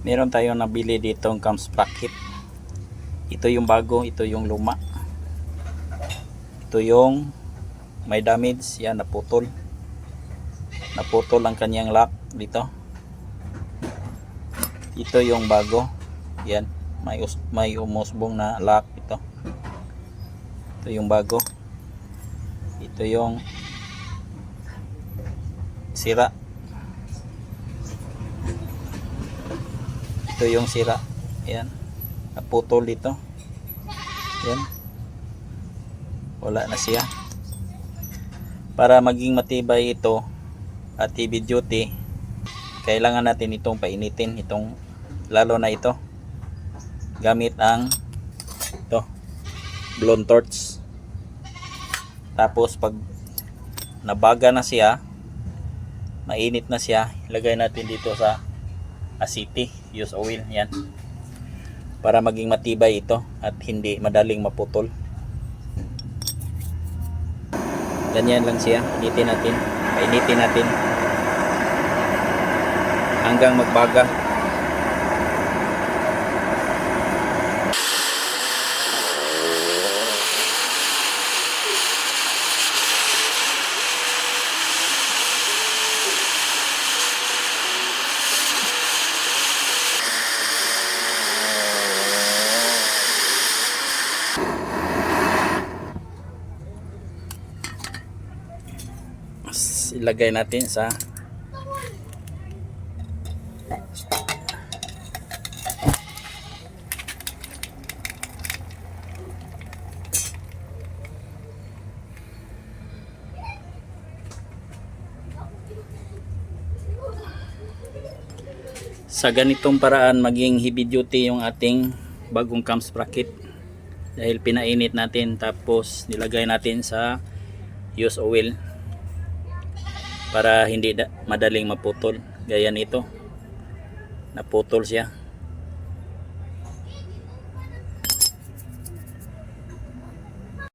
Meron tayong nabili ditong cam sprocket. Ito yung bago, ito yung luma. Ito yung may damage, yan, naputol. Naputol ang kanyang lock dito. Ito yung bago. Yan, may umusbong na lock ito. Ito yung bago. Ito yung sira. Ito yung sira. Yan, naputol dito. Yan, wala na siya. Para maging matibay ito at heavy duty, kailangan natin itong painitin, itong lalo na ito, gamit ang ito, blown torch. Tapos pag nabaga na siya, mainit na siya, ilagay natin dito sa asiti, use oil, yan, para maging matibay ito at hindi madaling maputol. Ganyan lang siya, initin natin, painitin natin hanggang magbaga. Ilagay natin sa ganitong paraan maging heavy duty yung ating bagong cam sprocket dahil pinainit natin, tapos nilagay natin sa use oil para hindi madaling maputol. Gaya nito, naputol siya.